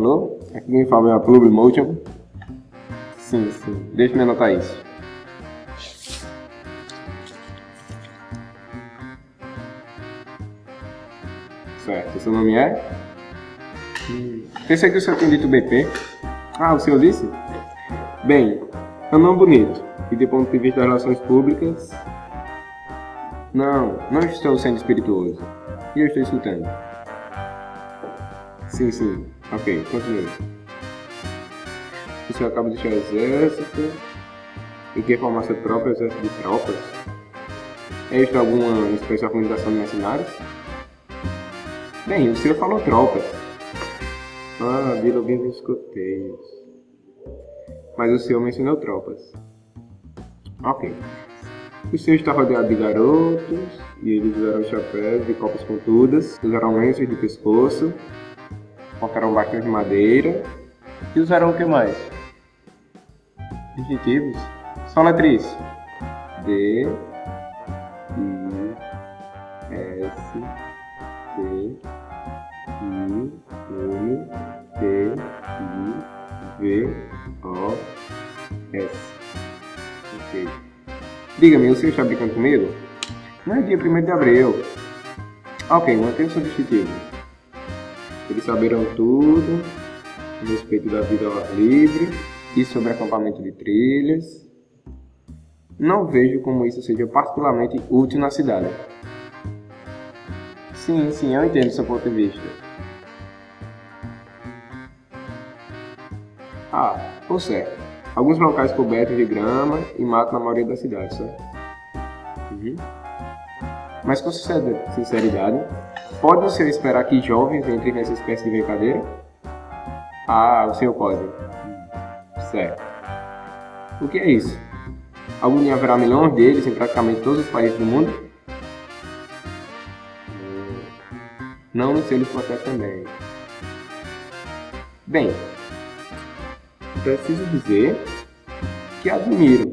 falou. Aqui quem fala é a Clube Motion. Sim. Deixa eu anotar isso. Certo. Seu nome é? Pensei que o senhor tinha dito BP. Ah, o senhor disse? Bem, é um nome bonito. E do ponto de vista das relações públicas... Não estou sendo espirituoso. E eu estou escutando. Sim. Ok, continue. O senhor acaba de deixar o exército e quer formar seu próprio exército de tropas? É isto alguma espécie de organização de mercenários? Bem, o senhor falou tropas. Vi lobinhos e escoteiros. Mas o senhor mencionou tropas. Ok. O senhor está rodeado de garotos, e eles usaram chapéus de copas pontudas, usaram lenços de pescoço, portaram bastões de madeira. E usaram o que mais? Distintivos? Só letriz. D, I, S, T, I, M, T, I, V, O, S. Ok. Diga-me, o senhor está brincando comigo? Não é dia 1º de abril. Ok, mantenha o seu distintivo. Eles saberão tudo a respeito da vida ao ar livre e sobre acampamento de trilhas. Não vejo como isso seja particularmente útil na cidade. Sim, eu entendo o seu ponto de vista. Por certo. Alguns locais cobertos de grama e mato na maioria da cidade, certo? Mas com sinceridade, pode o senhor esperar que jovens entrem nessa espécie de brincadeira? O senhor pode. Certo. O que é isso? Algum dia haverá milhões deles em praticamente todos os países do mundo? Não nos seus processos também. Bem, preciso dizer que admiro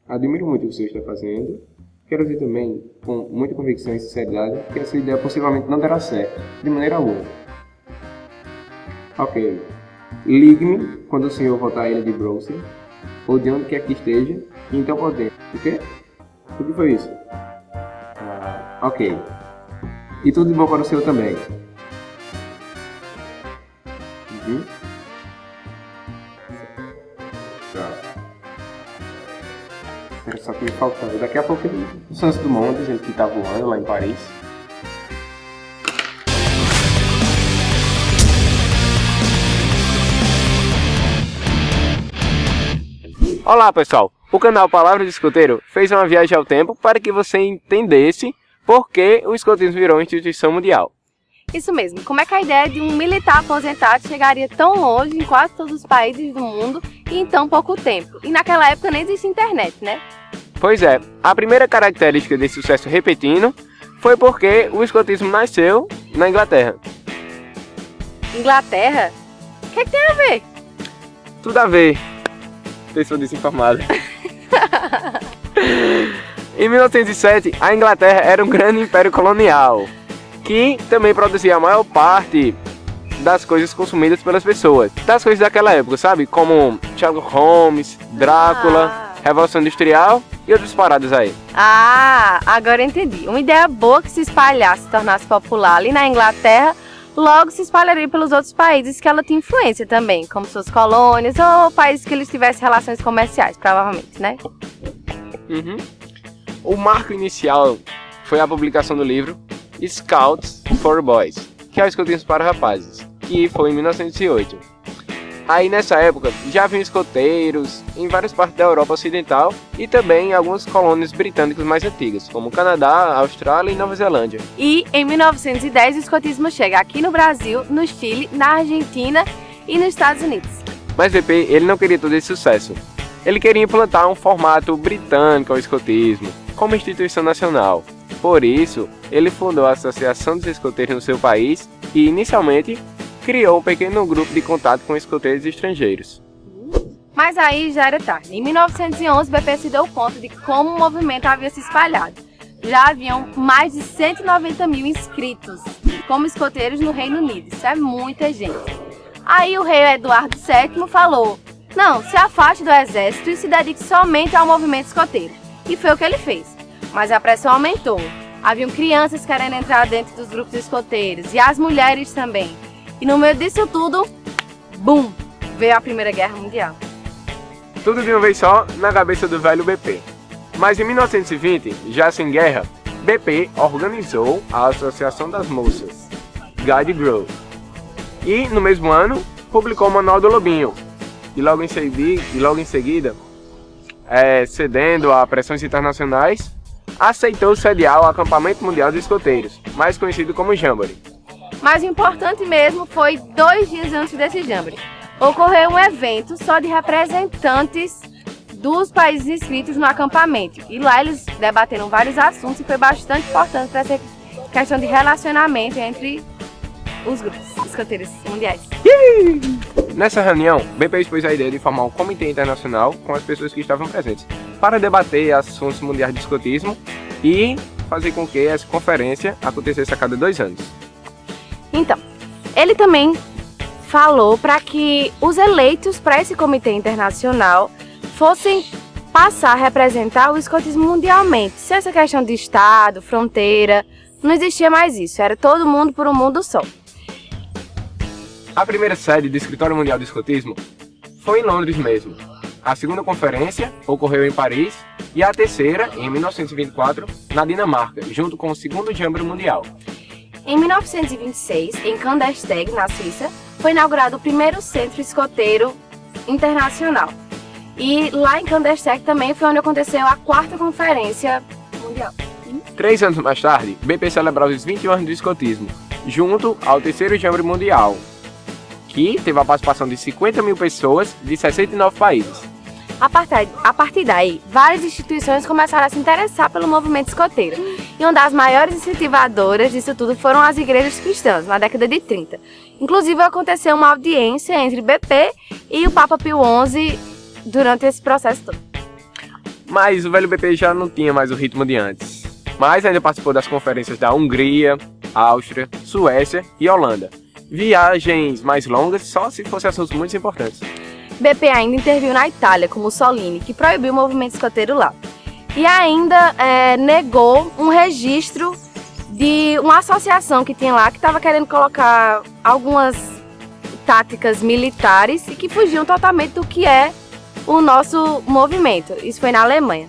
muito o que você está fazendo. Quero dizer também, com muita convicção e sinceridade, que essa ideia possivelmente não dará certo, de maneira alguma. Ok. Ligue-me quando o senhor voltar à ilha de Browser, ou de onde quer que esteja, e então podemos. O quê? O que foi isso? Ok. E tudo de bom para o senhor também. Só que me faltando. Daqui a pouco o Santos Dumont dizendo que tá voando lá em Paris. Olá pessoal, o canal Palavras de Escoteiro fez uma viagem ao tempo para que você entendesse por que o escotismo virou uma instituição mundial. Isso mesmo, como é que a ideia de um militar aposentado chegaria tão longe em quase todos os países do mundo e em tão pouco tempo? E naquela época nem existia internet, né? Pois é, a primeira característica desse sucesso repentino foi porque o escotismo nasceu na Inglaterra. Inglaterra? O que tem a ver? Tudo a ver. Pessoa desinformada. Em 1907, a Inglaterra era um grande império colonial, que também produzia a maior parte das coisas consumidas pelas pessoas. Das coisas daquela época, sabe? Como Sherlock Holmes, Drácula, Revolução Industrial e outras paradas aí. Agora eu entendi. Uma ideia boa que se espalhasse, se tornasse popular ali na Inglaterra, logo se espalharia pelos outros países que ela tinha influência também, como suas colônias ou países que eles tivessem relações comerciais, provavelmente, né? O marco inicial foi a publicação do livro Scouts for Boys, que é o escotismo para rapazes, que foi em 1908. Aí nessa época já haviam escoteiros em várias partes da Europa Ocidental e também em algumas colônias britânicas mais antigas, como Canadá, Austrália e Nova Zelândia. E em 1910 o escotismo chega aqui no Brasil, no Chile, na Argentina e nos Estados Unidos. Mas VP, ele não queria todo esse sucesso. Ele queria implantar um formato britânico ao escotismo, como instituição nacional. Por isso, ele fundou a Associação dos Escoteiros no seu país e, inicialmente, criou um pequeno grupo de contato com escoteiros estrangeiros. Mas aí já era tarde. Em 1911, o BP se deu conta de como o movimento havia se espalhado. Já haviam mais de 190 mil inscritos como escoteiros no Reino Unido. Isso é muita gente. Aí o rei Eduardo VII falou: não, se afaste do exército e se dedique somente ao movimento escoteiro. E foi o que ele fez. Mas a pressão aumentou. Haviam crianças querendo entrar dentro dos grupos escoteiros e as mulheres também. E no meio disso tudo, bum, veio a Primeira Guerra Mundial. Tudo de uma vez só na cabeça do velho BP. Mas em 1920, já sem guerra, BP organizou a Associação das Moças, Guide Grove. E no mesmo ano, publicou o Manual do Lobinho. E logo em seguida, cedendo a pressões internacionais, aceitou sediar o Acampamento Mundial dos Escoteiros, mais conhecido como Jamboree. Mas o importante mesmo foi 2 dias antes desse Jamboree. Ocorreu um evento só de representantes dos países inscritos no acampamento. E lá eles debateram vários assuntos e foi bastante importante para essa questão de relacionamento entre os grupos escoteiros mundiais. Nessa reunião, BP expôs a ideia de formar um comitê internacional com as pessoas que estavam presentes para debater assuntos mundiais de escotismo e fazer com que essa conferência acontecesse a cada 2 anos. Então, ele também falou para que os eleitos para esse comitê internacional fossem passar a representar o escotismo mundialmente. Sem essa questão de estado, fronteira, não existia mais isso, era todo mundo por um mundo só. A primeira sede do Escritório Mundial do Escotismo foi em Londres mesmo. A segunda conferência ocorreu em Paris e a terceira, em 1924, na Dinamarca, junto com o segundo Jamboree Mundial. Em 1926, em Kandersteg, na Suíça, foi inaugurado o primeiro centro escoteiro internacional. E lá em Kandersteg também foi onde aconteceu a 4ª Conferência Mundial. 3 anos mais tarde, BP celebrava os 20 anos do escotismo, junto ao terceiro Jamboree Mundial, que teve a participação de 50 mil pessoas de 69 países. A partir daí, várias instituições começaram a se interessar pelo movimento escoteiro. E uma das maiores incentivadoras disso tudo foram as igrejas cristãs, na década de 30. Inclusive, aconteceu uma audiência entre BP e o Papa Pio XI durante esse processo todo. Mas o velho BP já não tinha mais o ritmo de antes. Mas ainda participou das conferências da Hungria, Áustria, Suécia e Holanda. Viagens mais longas só se fossem assuntos muito importantes. BP ainda interviu na Itália com Mussolini, que proibiu o movimento escoteiro lá. E ainda negou um registro de uma associação que tinha lá, que estava querendo colocar algumas táticas militares e que fugiam totalmente do que é o nosso movimento. Isso foi na Alemanha.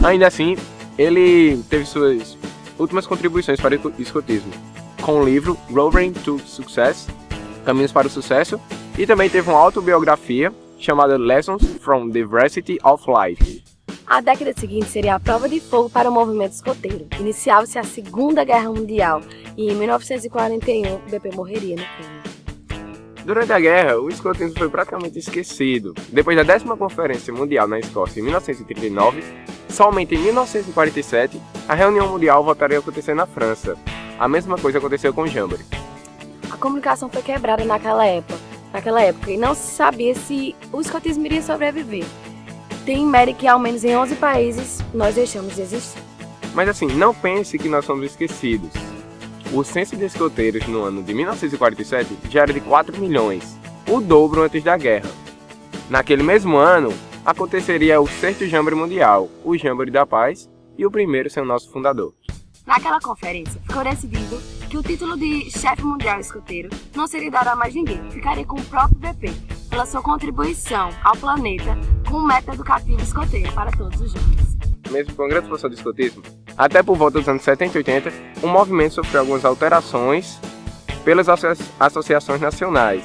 Ainda assim, ele teve suas últimas contribuições para o escotismo, com o livro Road to Success, Caminhos para o Sucesso, e também teve uma autobiografia chamada Lessons from the Diversity of Life. A década seguinte seria a prova de fogo para o movimento escoteiro. Iniciava-se a Segunda Guerra Mundial e em 1941 BP morreria no crime. Durante a guerra, o escotismo foi praticamente esquecido. Depois da 10ª Conferência Mundial na Escócia em 1939, somente em 1947, a reunião mundial voltaria a acontecer na França. A mesma coisa aconteceu com o Jamboree. A comunicação foi quebrada naquela época e não se sabia se o escotismo iria sobreviver. Tem média que ao menos em 11 países nós deixamos de existir. Mas assim, não pense que nós somos esquecidos. O censo de escoteiros no ano de 1947 já era de 4 milhões, o dobro antes da guerra. Naquele mesmo ano, aconteceria o 6º Jamboree Mundial, o Jamboree da Paz, e o primeiro ser o nosso fundador. Naquela conferência, ficou decidido que o título de chefe mundial escoteiro não seria dado a mais ninguém, ficaria com o próprio BP, pela sua contribuição ao planeta com o método educativo escoteiro para todos os jovens. Mesmo com a grande expansão do escotismo, até por volta dos anos 70 e 80, o movimento sofreu algumas alterações pelas associações nacionais,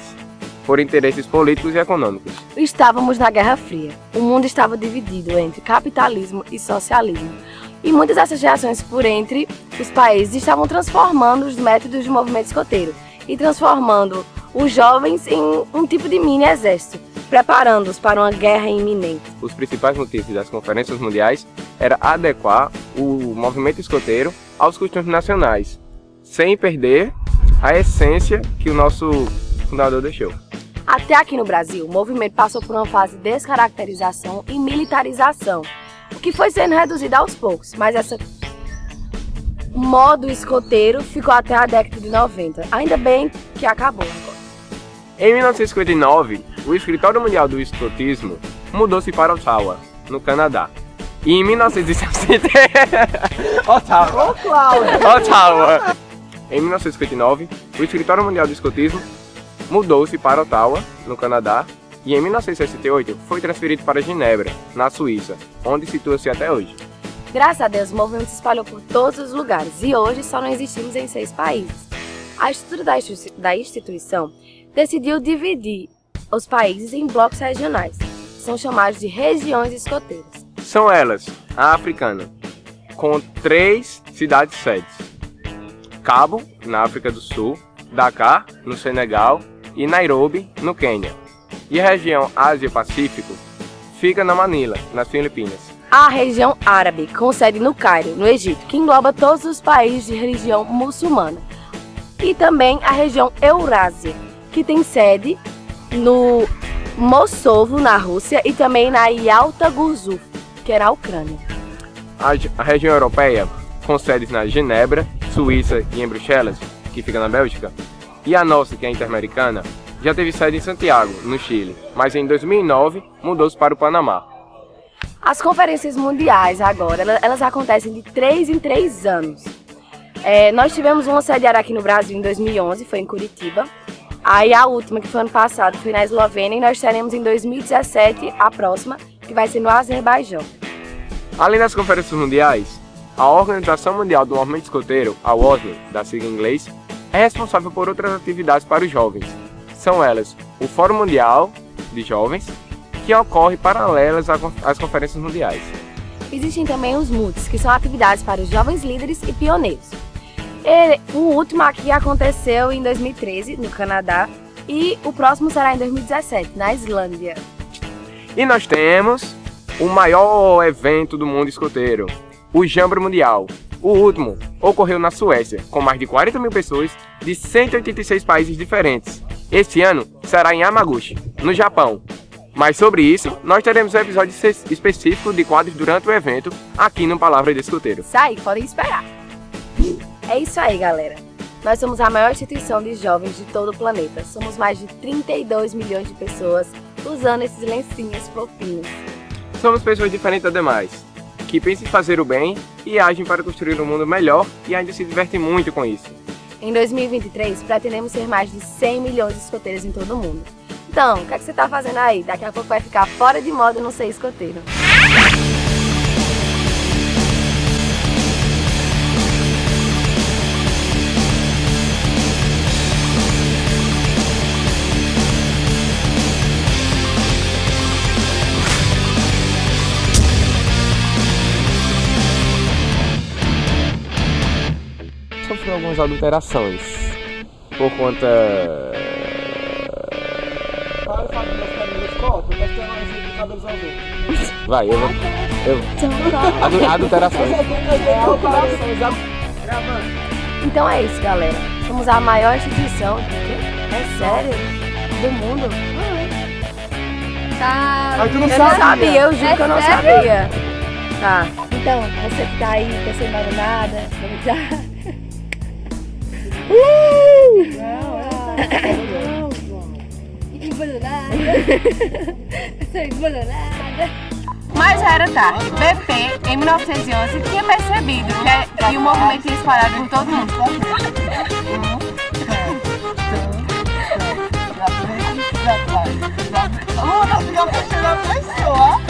por interesses políticos e econômicos. Estávamos na Guerra Fria. O mundo estava dividido entre capitalismo e socialismo. E muitas dessas reações por entre os países estavam transformando os métodos do movimento escoteiro e transformando os jovens em um tipo de mini exército, preparando-os para uma guerra iminente. Os principais motivos das conferências mundiais era adequar o movimento escoteiro aos costumes nacionais, sem perder a essência que o nosso fundador deixou. Até aqui no Brasil, o movimento passou por uma fase de descaracterização e militarização, o que foi sendo reduzido aos poucos, mas esse modo escoteiro ficou até a década de 90. Ainda bem que acabou agora. Em 1959, o Escritório Mundial do Escotismo mudou-se para Ottawa, no Canadá. E em 1960... Ottawa. Ottawa. Em 1959, o Escritório Mundial do Escotismo mudou-se para Ottawa, no Canadá. E em 1968, foi transferido para Genebra, na Suíça, onde situa-se até hoje. Graças a Deus, o movimento se espalhou por todos os lugares e hoje só não existimos em 6 países. A estrutura da instituição decidiu dividir os países em blocos regionais. São chamados de regiões escoteiras. São elas, a africana, com 3 cidades-sedes. Cabo, na África do Sul, Dakar, no Senegal e Nairobi, no Quênia. E a região Ásia-Pacífico fica na Manila, nas Filipinas. A região árabe, com sede no Cairo, no Egito, que engloba todos os países de religião muçulmana. E também a região Eurásia, que tem sede no Mossovo, na Rússia, e também na Yalta Gurzu, que é na Ucrânia. A região europeia, com sedes na Genebra, Suíça e em Bruxelas, que fica na Bélgica. E a nossa, que é interamericana, já teve sede em Santiago, no Chile, mas em 2009 mudou-se para o Panamá. As conferências mundiais agora, elas acontecem de 3 em 3 anos. Nós tivemos uma sediada aqui no Brasil em 2011, foi em Curitiba. Aí a última, que foi ano passado, foi na Eslovênia, e nós teremos em 2017 a próxima, que vai ser no Azerbaijão. Além das conferências mundiais, a Organização Mundial do Movimento Escoteiro, a WOSM, da sigla em inglês, é responsável por outras atividades para os jovens. São elas o Fórum Mundial de Jovens, que ocorre paralelas às conferências mundiais. Existem também os MUTs, que são atividades para os jovens líderes e pioneiros. O último aqui aconteceu em 2013, no Canadá, e o próximo será em 2017, na Islândia. E nós temos o maior evento do mundo escoteiro, o Jamboree Mundial. O último ocorreu na Suécia, com mais de 40 mil pessoas de 186 países diferentes. Este ano será em Yamaguchi, no Japão. Mas sobre isso, nós teremos um episódio específico de quadros durante o evento, aqui no Palavra de Escoteiro. Isso aí, podem esperar. É isso aí, galera. Nós somos a maior instituição de jovens de todo o planeta. Somos mais de 32 milhões de pessoas usando esses lencinhos fofinhos. Somos pessoas diferentes das demais, que pensam em fazer o bem e agem para construir um mundo melhor e ainda se divertem muito com isso. Em 2023, pretendemos ser mais de 100 milhões de escoteiros em todo o mundo. Então, o que é que você tá fazendo aí? Daqui a pouco vai ficar fora de moda não ser escoteiro. Sofreu algumas adulterações por conta... Vai, eu vou... Adulterações. Então é isso, galera. Somos a maior instituição, é sério, do mundo. Tá. Mas tu não Eu sabe, não sabia, eu juro que eu não sério? sabia. Tá. Então, você que tá aí pensando em nada, vamos já. Mas já era tarde. BP, em 1911, tinha percebido que o movimento ia espalhar por todo mundo. Já fechei na pessoa.